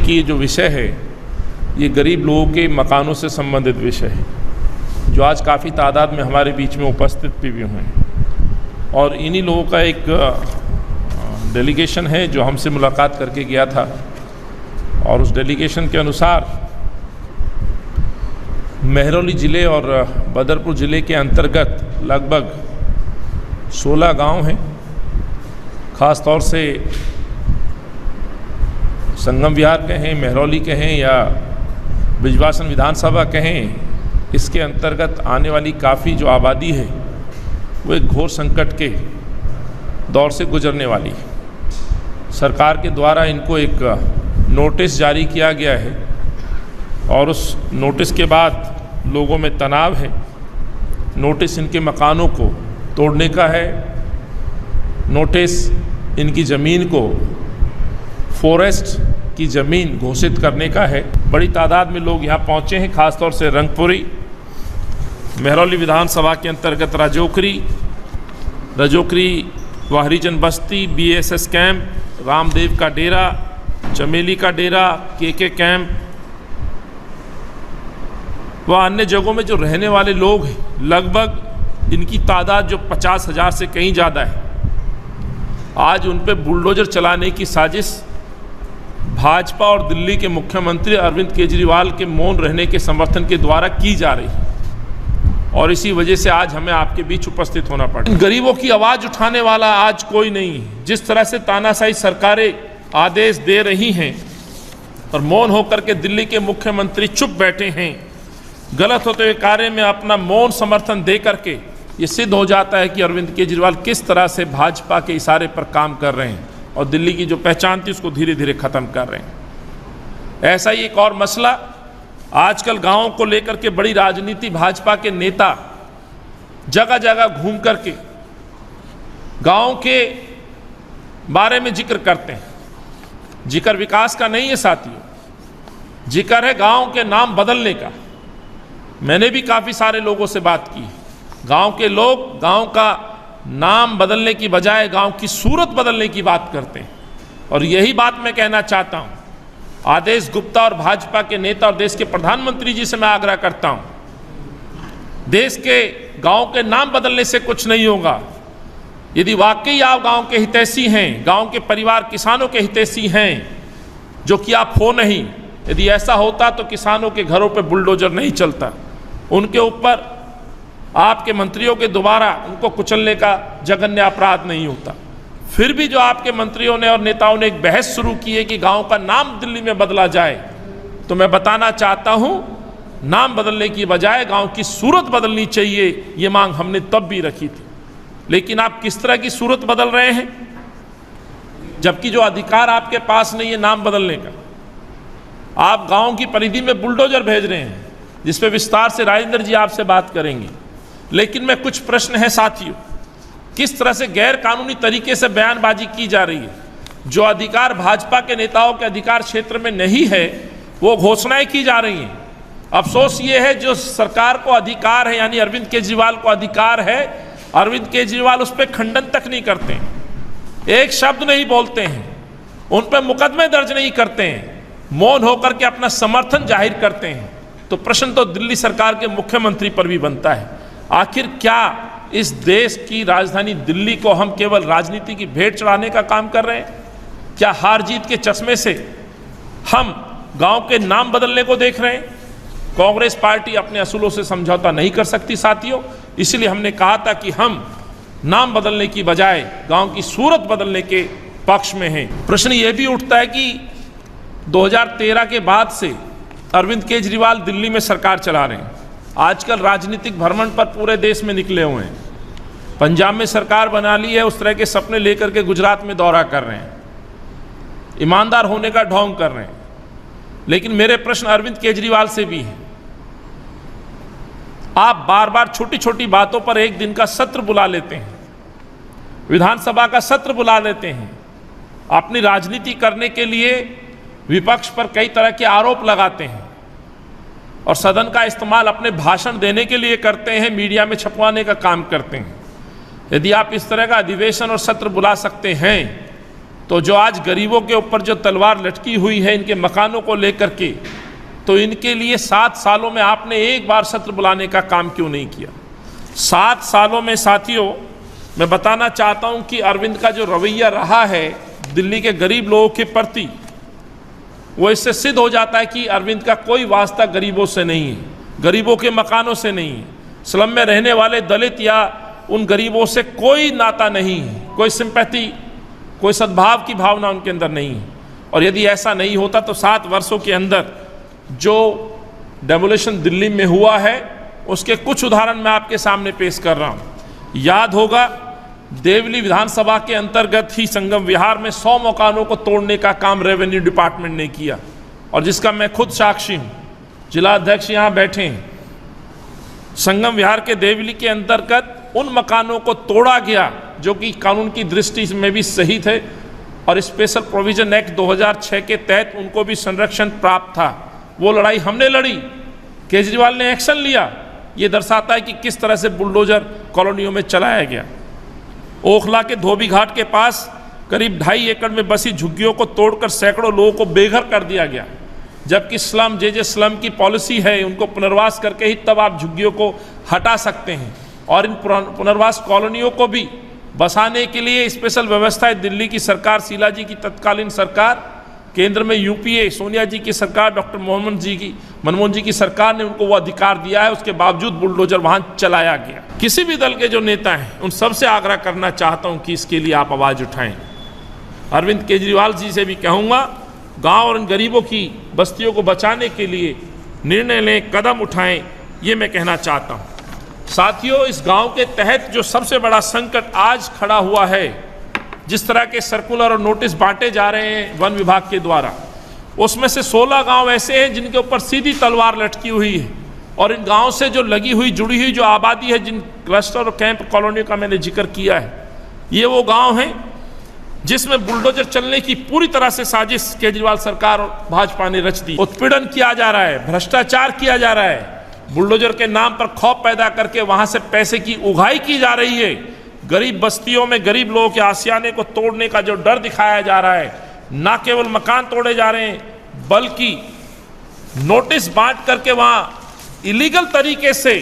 देखिए, जो विषय है ये गरीब लोगों के मकानों से संबंधित विषय है, जो आज काफ़ी तादाद में हमारे बीच में उपस्थित भी हुए हैं। और इन्हीं लोगों का एक डेलीगेशन है जो हमसे मुलाकात करके गया था, और उस डेलीगेशन के अनुसार महरौली ज़िले और बदरपुर ज़िले के अंतर्गत लगभग 16 गांव हैं। ख़ास तौर से संगम विहार कहें, महरौली कहें या बिजवासन विधानसभा कहें, इसके अंतर्गत आने वाली काफ़ी जो आबादी है वो एक घोर संकट के दौर से गुजरने वाली है। सरकार के द्वारा इनको एक नोटिस जारी किया गया है और उस नोटिस के बाद लोगों में तनाव है। नोटिस इनके मकानों को तोड़ने का है, नोटिस इनकी ज़मीन को फॉरेस्ट की ज़मीन घोषित करने का है। बड़ी तादाद में लोग यहाँ पहुँचे हैं, ख़ासतौर से रंगपुरी, महरौली विधानसभा के अंतर्गत रजोकरी व हरिजन बस्ती, BSS कैंप, रामदेव का डेरा, चमेली का डेरा, KK कैंप व अन्य जगहों में जो रहने वाले लोग हैं, लगभग इनकी तादाद जो 50,000 से कहीं ज़्यादा है। आज उन पे बुलडोज़र चलाने की साजिश भाजपा और दिल्ली के मुख्यमंत्री अरविंद केजरीवाल के मौन रहने के समर्थन के द्वारा की जा रही है, और इसी वजह से आज हमें आपके बीच उपस्थित होना पड़ा। गरीबों की आवाज़ उठाने वाला आज कोई नहीं है। जिस तरह से तानाशाही सरकारें आदेश दे रही हैं और मौन होकर के दिल्ली के मुख्यमंत्री चुप बैठे हैं, गलत होते हुए कार्य में अपना मौन समर्थन दे करके ये सिद्ध हो जाता है कि अरविंद केजरीवाल किस तरह से भाजपा के इशारे पर काम कर रहे हैं और दिल्ली की जो पहचान थी उसको धीरे धीरे ख़त्म कर रहे हैं। ऐसा ही एक और मसला, आजकल गांवों को लेकर के बड़ी राजनीति, भाजपा के नेता जगह जगह घूम करके गांव के बारे में जिक्र करते हैं। जिक्र विकास का नहीं है साथियों, जिक्र है गांव के नाम बदलने का। मैंने भी काफ़ी सारे लोगों से बात की। गांव के लोग गांव का नाम बदलने की बजाय गांव की सूरत बदलने की बात करते हैं, और यही बात मैं कहना चाहता हूं। आदेश गुप्ता और भाजपा के नेता और देश के प्रधानमंत्री जी से मैं आग्रह करता हूं, देश के गांव के नाम बदलने से कुछ नहीं होगा। यदि वाकई आप गांव के हितैषी हैं, गांव के परिवार किसानों के हितैषी हैं, जो कि आप हो नहीं, यदि ऐसा होता तो किसानों के घरों पे बुलडोजर नहीं चलता, उनके ऊपर आपके मंत्रियों के द्वारा उनको कुचलने का जघन्य अपराध नहीं होता। फिर भी जो आपके मंत्रियों ने और नेताओं ने एक बहस शुरू की है कि गांव का नाम दिल्ली में बदला जाए, तो मैं बताना चाहता हूं, नाम बदलने की बजाय गांव की सूरत बदलनी चाहिए। ये मांग हमने तब भी रखी थी, लेकिन आप किस तरह की सूरत बदल रहे हैं, जबकि जो अधिकार आपके पास नहीं है नाम बदलने का। आप गांव की परिधि में बुलडोजर भेज रहे हैं, जिस पे विस्तार से राजेंद्र जी आपसे बात करेंगे। लेकिन मैं कुछ प्रश्न है साथियों, किस तरह से गैर कानूनी तरीके से बयानबाजी की जा रही है। जो अधिकार भाजपा के नेताओं के अधिकार क्षेत्र में नहीं है, वो घोषणाएं की जा रही हैं। अफसोस ये है, जो सरकार को अधिकार है, यानी अरविंद केजरीवाल को अधिकार है, अरविंद केजरीवाल उस पर खंडन तक नहीं करते हैं, एक शब्द नहीं बोलते हैं, उन पर मुकदमे दर्ज नहीं करते हैं, मौन होकर के अपना समर्थन जाहिर करते हैं। तो प्रश्न तो दिल्ली सरकार के मुख्यमंत्री पर भी बनता है, आखिर क्या इस देश की राजधानी दिल्ली को हम केवल राजनीति की भेंट चढ़ाने का काम कर रहे हैं? क्या हार जीत के चश्मे से हम गांव के नाम बदलने को देख रहे हैं? कांग्रेस पार्टी अपने असूलों से समझौता नहीं कर सकती साथियों, इसलिए हमने कहा था कि हम नाम बदलने की बजाय गांव की सूरत बदलने के पक्ष में हैं। प्रश्न ये भी उठता है कि 2013 के बाद से अरविंद केजरीवाल दिल्ली में सरकार चला रहे हैं। आजकल राजनीतिक भ्रमण पर पूरे देश में निकले हुए हैं। पंजाब में सरकार बना ली है, उस तरह के सपने लेकर के गुजरात में दौरा कर रहे हैं, ईमानदार होने का ढोंग कर रहे हैं। लेकिन मेरे प्रश्न अरविंद केजरीवाल से भी हैं। आप बार बार छोटी छोटी बातों पर एक दिन का सत्र बुला लेते हैं, विधानसभा का सत्र बुला लेते हैं, अपनी राजनीति करने के लिए विपक्ष पर कई तरह के आरोप लगाते हैं और सदन का इस्तेमाल अपने भाषण देने के लिए करते हैं, मीडिया में छपवाने का काम करते हैं। यदि आप इस तरह का अधिवेशन और सत्र बुला सकते हैं तो जो आज गरीबों के ऊपर जो तलवार लटकी हुई है इनके मकानों को लेकर के, तो इनके लिए 7 सालों में आपने एक बार सत्र बुलाने का काम क्यों नहीं किया? 7 सालों में साथियों, मैं बताना चाहता हूं कि अरविंद का जो रवैया रहा है दिल्ली के गरीब लोगों के प्रति, वो इससे सिद्ध हो जाता है कि अरविंद का कोई वास्ता गरीबों से नहीं है, गरीबों के मकानों से नहीं है, स्लम में रहने वाले दलित या उन गरीबों से कोई नाता नहीं है, कोई सिंपैथी, कोई सद्भाव की भावना उनके अंदर नहीं है। और यदि ऐसा नहीं होता तो 7 वर्षों के अंदर जो डेमोलिशन दिल्ली में हुआ है उसके कुछ उदाहरण मैं आपके सामने पेश कर रहा हूँ। याद होगा, देवली विधानसभा के अंतर्गत ही संगम विहार में 100 मकानों को तोड़ने का काम रेवेन्यू डिपार्टमेंट ने किया, और जिसका मैं खुद साक्षी हूँ। जिला अध्यक्ष यहाँ बैठे हैं। संगम विहार के देवली के अंतर्गत उन मकानों को तोड़ा गया जो कि कानून की दृष्टि में भी सही थे, और स्पेशल प्रोविजन एक्ट 2006 के तहत उनको भी संरक्षण प्राप्त था। वो लड़ाई हमने लड़ी, केजरीवाल ने एक्शन लिया। ये दर्शाता है कि किस तरह से बुलडोजर कॉलोनियों में चलाया गया। ओखला के धोबी घाट के पास करीब 2.5 एकड़ में बसी झुग्गियों को तोड़कर सैकड़ों लोगों को बेघर कर दिया गया, जबकि स्लम जे स्लम की पॉलिसी है उनको पुनर्वास करके ही तब आप झुग्गियों को हटा सकते हैं। और इन पुनर्वास कॉलोनियों को भी बसाने के लिए स्पेशल व्यवस्था दिल्ली की सरकार, शीला जी की तत्कालीन सरकार, केंद्र में यूपीए सोनिया जी की सरकार, डॉक्टर मनमोहन जी की सरकार ने उनको वो अधिकार दिया है। उसके बावजूद बुलडोजर वहां चलाया गया। किसी भी दल के जो नेता हैं उन सबसे आग्रह करना चाहता हूं कि इसके लिए आप आवाज उठाएं। अरविंद केजरीवाल जी से भी कहूंगा, गांव और इन गरीबों की बस्तियों को बचाने के लिए निर्णय लें, कदम उठाएं, ये मैं कहना चाहता हूं। साथियों, इस गांव के तहत जो सबसे बड़ा संकट आज खड़ा हुआ है, जिस तरह के सर्कुलर और नोटिस बांटे जा रहे हैं वन विभाग के द्वारा, उसमें से 16 गांव ऐसे हैं जिनके ऊपर सीधी तलवार लटकी हुई है, और इन गांव से जो लगी हुई जुड़ी हुई जो आबादी है, जिन क्लस्टर और कैंप कॉलोनी का मैंने जिक्र किया है, ये वो गांव हैं जिसमें बुलडोजर चलने की पूरी तरह से साजिश केजरीवाल सरकार और भाजपा ने रच दी। उत्पीड़न किया जा रहा है, भ्रष्टाचार किया जा रहा है, बुलडोजर के नाम पर खौफ पैदा करके वहां से पैसे की उगाही की जा रही है। गरीब बस्तियों में गरीब लोगों के आशियाने को तोड़ने का जो डर दिखाया जा रहा है, ना केवल मकान तोड़े जा रहे हैं बल्कि नोटिस बांट करके वहां इलीगल तरीके से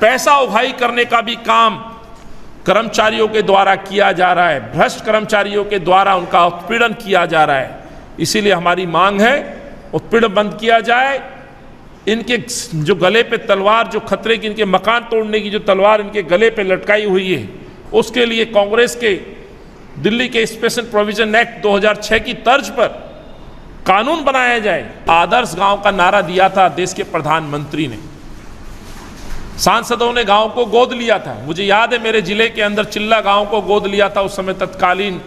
पैसा उगाही करने का भी काम कर्मचारियों के द्वारा किया जा रहा है। भ्रष्ट कर्मचारियों के द्वारा उनका उत्पीड़न किया जा रहा है। इसीलिए हमारी मांग है उत्पीड़न बंद किया जाए। इनके जो गले पे तलवार, जो खतरे की, इनके मकान तोड़ने की जो तलवार इनके गले पे लटकाई हुई है, उसके लिए कांग्रेस के दिल्ली के स्पेशल प्रोविजन एक्ट 2006 की तर्ज पर कानून बनाया जाए। आदर्श गांव का नारा दिया था देश के प्रधानमंत्री ने, सांसदों ने गांव को गोद लिया था। मुझे याद है मेरे जिले के अंदर चिल्ला गांव को गोद लिया था, उस समय तत्कालीन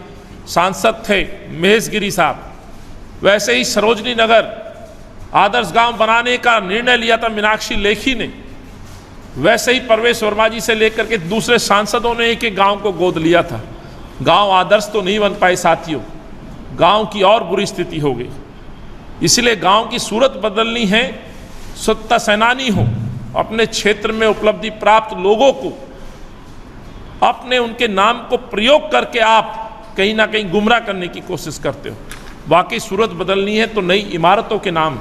सांसद थे महेश गिरी साहब। वैसे ही सरोजनी नगर आदर्श गांव बनाने का निर्णय लिया था मीनाक्षी लेखी ने। वैसे ही परवेश वर्मा जी से लेकर के दूसरे सांसदों ने एक गांव को गोद लिया था। गांव आदर्श तो नहीं बन पाए साथियों, गांव की और बुरी स्थिति हो गई। इसलिए गांव की सूरत बदलनी है। स्वतंत्रता सेनानी हो, अपने क्षेत्र में उपलब्धि प्राप्त लोगों को अपने उनके नाम को प्रयोग करके आप कहीं ना कहीं गुमराह करने की कोशिश करते हो। वाकई सूरत बदलनी है तो नई इमारतों के नाम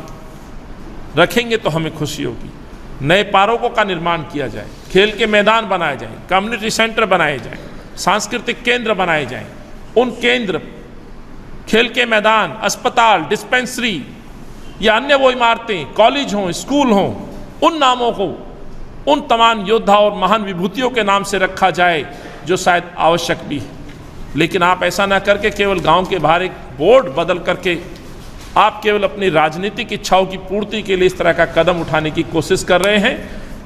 रखेंगे तो हमें खुशी होगी। नए पार्कों का निर्माण किया जाए, खेल के मैदान बनाए जाएं, कम्युनिटी सेंटर बनाए जाएं, सांस्कृतिक केंद्र बनाए जाएं। उन केंद्र, खेल के मैदान, अस्पताल, डिस्पेंसरी या अन्य वो इमारतें, कॉलेज हों, स्कूल हों, उन नामों को उन तमाम योद्धा और महान विभूतियों के नाम से रखा जाए जो शायद आवश्यक भी है। लेकिन आप ऐसा ना करके केवल गांव के बाहर एक बोर्ड बदल करके आप केवल अपनी राजनीतिक इच्छाओं की पूर्ति के लिए इस तरह का कदम उठाने की कोशिश कर रहे हैं।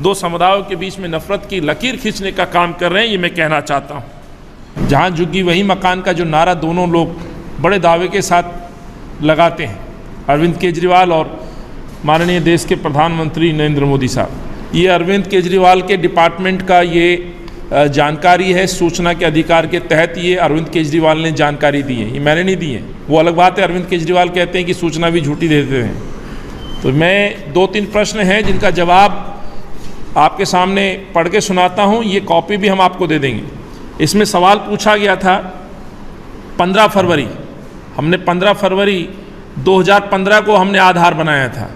दो समुदायों के बीच में नफरत की लकीर खींचने का काम कर रहे हैं, ये मैं कहना चाहता हूँ। जहाँ झुग्गी वहीं मकान का जो नारा दोनों लोग बड़े दावे के साथ लगाते हैं, अरविंद केजरीवाल और माननीय देश के प्रधानमंत्री नरेंद्र मोदी साहब, ये अरविंद केजरीवाल के डिपार्टमेंट का ये जानकारी है। सूचना के अधिकार के तहत ये अरविंद केजरीवाल ने जानकारी दी है, ये मैंने नहीं दी है। वो अलग बात है, अरविंद केजरीवाल कहते हैं कि सूचना भी झूठी देते हैं। तो मैं 2-3 प्रश्न हैं जिनका जवाब आपके सामने पढ़ के सुनाता हूँ। ये कॉपी भी हम आपको दे देंगे। इसमें सवाल पूछा गया था 15 फरवरी, हमने 15 फरवरी 2015 को हमने आधार बनाया था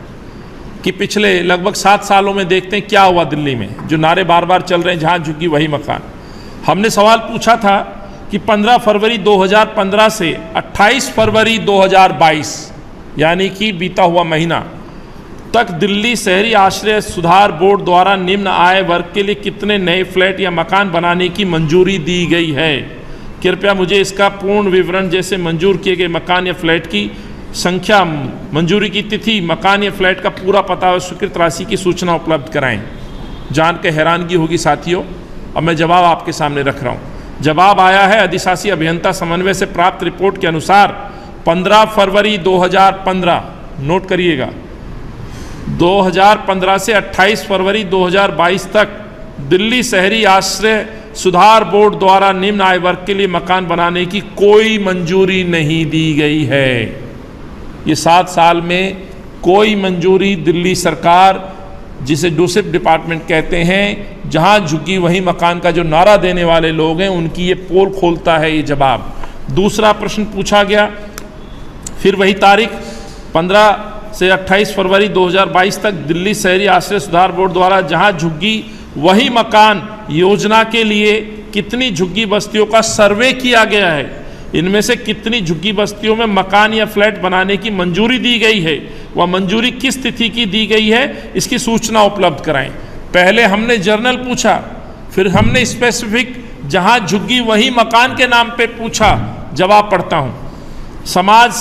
कि पिछले लगभग 7 सालों में देखते हैं क्या हुआ दिल्ली में, जो नारे बार बार चल रहे हैं, जहाँ झुकी वही मकान। हमने सवाल पूछा था कि 15 फरवरी 2015 से 28 फरवरी 2022 यानी कि बीता हुआ महीना तक दिल्ली शहरी आश्रय सुधार बोर्ड द्वारा निम्न आय वर्ग के लिए कितने नए फ्लैट या मकान बनाने की मंजूरी दी गई है। कृपया मुझे इसका पूर्ण विवरण जैसे मंजूर किए गए मकान या फ्लैट की संख्या, मंजूरी की तिथि, मकान या फ्लैट का पूरा पता और स्वीकृत राशि की सूचना उपलब्ध कराएं। जान के हैरानगी होगी साथियों, अब मैं जवाब आपके सामने रख रहा हूँ। जवाब आया है अधिशासी अभियंता समन्वय से प्राप्त रिपोर्ट के अनुसार 15 फरवरी 2015, नोट करिएगा, 2015 से 28 फरवरी 2022 तक दिल्ली शहरी आश्रय सुधार बोर्ड द्वारा निम्न आय वर्ग के लिए मकान बनाने की कोई मंजूरी नहीं दी गई है। ये 7 साल में कोई मंजूरी दिल्ली सरकार, जिसे डूसिप डिपार्टमेंट कहते हैं, जहां झुकी वही मकान का जो नारा देने वाले लोग हैं, उनकी ये पोल खोलता है ये जवाब। दूसरा प्रश्न पूछा गया, फिर वही तारीख 15 से 28 फरवरी 2022 तक दिल्ली शहरी आश्रय सुधार बोर्ड द्वारा जहां झुग्गी वही मकान योजना के लिए कितनी झुग्गी बस्तियों का सर्वे किया गया है, इनमें से कितनी झुग्गी बस्तियों में मकान या फ्लैट बनाने की मंजूरी दी गई है, वह मंजूरी किस तिथि की दी गई है, इसकी सूचना उपलब्ध कराएं। पहले हमने जर्नल पूछा, फिर हमने स्पेसिफिक जहां झुग्गी वही मकान के नाम पे पूछा। जवाब पढ़ता हूं। समाज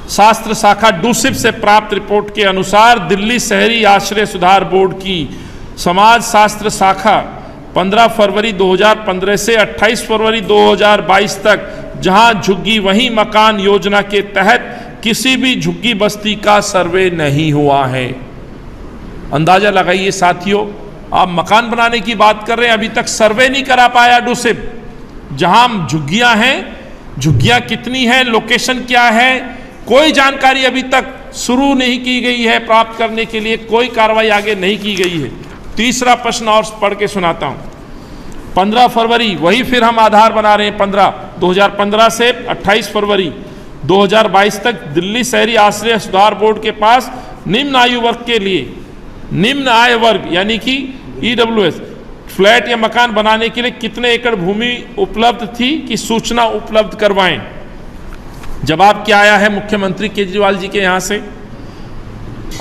शास्त्र शाखा डूसिप से प्राप्त रिपोर्ट के अनुसार दिल्ली शहरी आश्रय सुधार बोर्ड की समाज शास्त्र शाखा 15 फरवरी 2015 से 28 फरवरी 2022 तक जहां झुग्गी वही मकान योजना के तहत किसी भी झुग्गी बस्ती का सर्वे नहीं हुआ है। अंदाजा लगाइए साथियों, आप मकान बनाने की बात कर रहे हैं, अभी तक सर्वे नहीं करा पाया डूसिप। जहां झुग्गियां हैं, झुग्गियां कितनी हैं, लोकेशन क्या है, कोई जानकारी अभी तक शुरू नहीं की गई है। प्राप्त करने के लिए कोई कार्रवाई आगे नहीं की गई है। तीसरा प्रश्न और पढ़ के सुनाता हूं। 15 फरवरी, वही फिर हम आधार बना रहे हैं, 2015 से 28 फरवरी 2022 तक दिल्ली शहरी आश्रय सुधार बोर्ड के पास निम्न आयु वर्ग के लिए, निम्न आय वर्ग यानी कि EWS फ्लैट या मकान बनाने के लिए कितने एकड़ भूमि उपलब्ध थी कि सूचना उपलब्ध करवाएं। जवाब क्या आया है मुख्यमंत्री केजरीवाल जी के यहाँ से?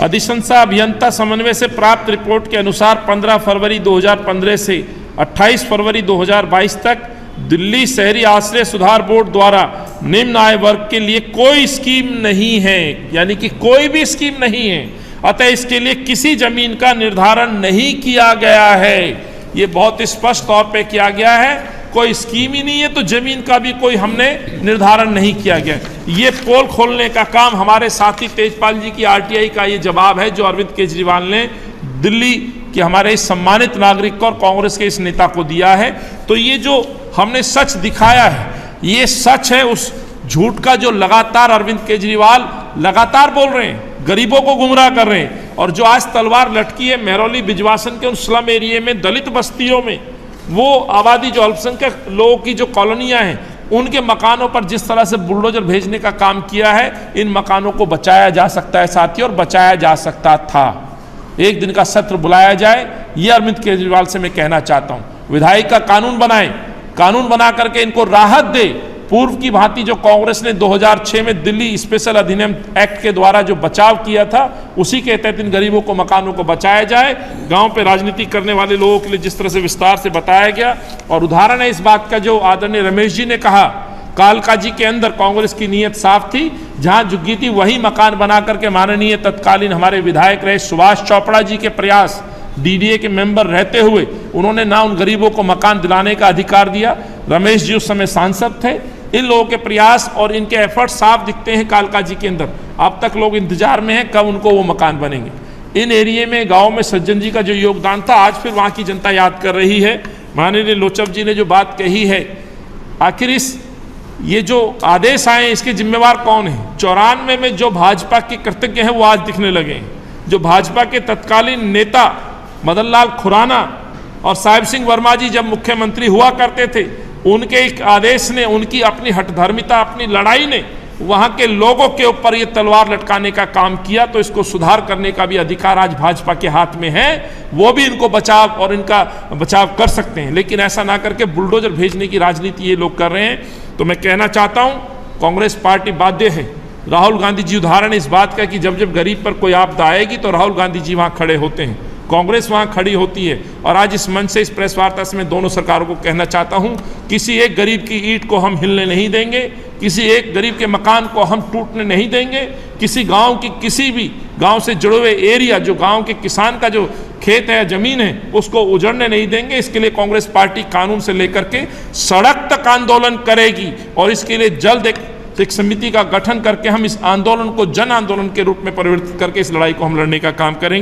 अधिशंसा अभियंता समन्वय से प्राप्त रिपोर्ट के अनुसार 15 फरवरी 2015 से 28 फरवरी 2022 तक दिल्ली शहरी आश्रय सुधार बोर्ड द्वारा निम्न आय वर्ग के लिए कोई स्कीम नहीं है, यानी कि कोई भी स्कीम नहीं है, अतः इसके लिए किसी जमीन का निर्धारण नहीं किया गया है। ये बहुत स्पष्ट तौर पे किया गया है, कोई स्कीम ही नहीं है तो जमीन का भी कोई हमने निर्धारण नहीं किया गया। ये पोल खोलने का काम हमारे साथी तेजपाल जी की RTI का ये जवाब है जो अरविंद केजरीवाल ने दिल्ली के हमारे इस सम्मानित नागरिक को और कांग्रेस के इस नेता को दिया है। तो ये जो हमने सच दिखाया है, ये सच है उस झूठ का जो लगातार अरविंद केजरीवाल लगातार बोल रहे हैं, गरीबों को गुमराह कर रहे हैं। और जो आज तलवार लटकी है मेहरौली बिजवासन के उन स्लम एरिया में, दलित बस्तियों में, वो आबादी जो अल्पसंख्यक लोगों की जो कॉलोनियां हैं, उनके मकानों पर जिस तरह से बुलडोजर भेजने का काम किया है, इन मकानों को बचाया जा सकता है साथियों, और बचाया जा सकता था। एक दिन का सत्र बुलाया जाए, ये अरविंद केजरीवाल से मैं कहना चाहता हूं। विधायक का कानून बनाएं, कानून बना करके इनको राहत दे। पूर्व की भांति जो कांग्रेस ने 2006 में दिल्ली स्पेशल अधिनियम एक्ट के द्वारा जो बचाव किया था, उसी के तहत इन गरीबों को, मकानों को बचाया जाए। गांव पे राजनीति करने वाले लोगों के लिए जिस तरह से विस्तार से बताया गया, और उदाहरण है इस बात का जो आदरणीय रमेश जी ने कहा, कालका जी के अंदर कांग्रेस की नीयत साफ थी, जहां झुग्गी थी वही मकान बना करके माननीय तत्कालीन हमारे विधायक रहे सुभाष चोपड़ा जी के प्रयास, DDA के मेंबर रहते हुए उन्होंने ना उन गरीबों को मकान दिलाने का अधिकार दिया। रमेश जी उस समय सांसद थे। इन लोगों के प्रयास और इनके एफर्ट साफ दिखते हैं कालका जी के अंदर। अब तक लोग इंतजार में हैं कब उनको वो मकान बनेंगे। इन एरिया में, गांव में सज्जन जी का जो योगदान था, आज फिर वहाँ की जनता याद कर रही है। माननीय लोचब जी ने जो बात कही है, आखिर इस ये जो आदेश आए इसके जिम्मेवार कौन है? 94 में जो भाजपा के कृतज्ञ हैं वो आज दिखने लगे हैं। जो भाजपा के तत्कालीन नेता मदन लाल खुराना और साहिब सिंह वर्मा जी जब मुख्यमंत्री हुआ करते थे, उनके एक आदेश ने, उनकी अपनी हठधर्मिता, अपनी लड़ाई ने वहां के लोगों के ऊपर ये तलवार लटकाने का काम किया। तो इसको सुधार करने का भी अधिकार आज भाजपा के हाथ में है, वो भी इनको बचाव और इनका बचाव कर सकते हैं, लेकिन ऐसा ना करके बुलडोजर भेजने की राजनीति ये लोग कर रहे हैं। तो मैं कहना चाहता हूं, कांग्रेस पार्टी बाध्य है। राहुल गांधी जी उदाहरण इस बात का कि जब जब गरीब पर कोई आपदा आएगी तो राहुल गांधी जी वहां खड़े होते हैं, कांग्रेस वहां खड़ी होती है। और आज इस मंच से, इस प्रेस वार्ता से मैं दोनों सरकारों को कहना चाहता हूं, किसी एक गरीब की ईंट को हम हिलने नहीं देंगे, किसी एक गरीब के मकान को हम टूटने नहीं देंगे, किसी गांव की, किसी भी गांव से जुड़े हुए एरिया, जो गांव के किसान का जो खेत है या जमीन है, उसको उजड़ने नहीं देंगे। इसके लिए कांग्रेस पार्टी कानून से लेकर के सड़क तक आंदोलन करेगी और इसके लिए जल्द एक समिति का गठन करके हम इस आंदोलन को जन आंदोलन के रूप में परिवर्तित करके इस लड़ाई को हम लड़ने का काम करेंगे।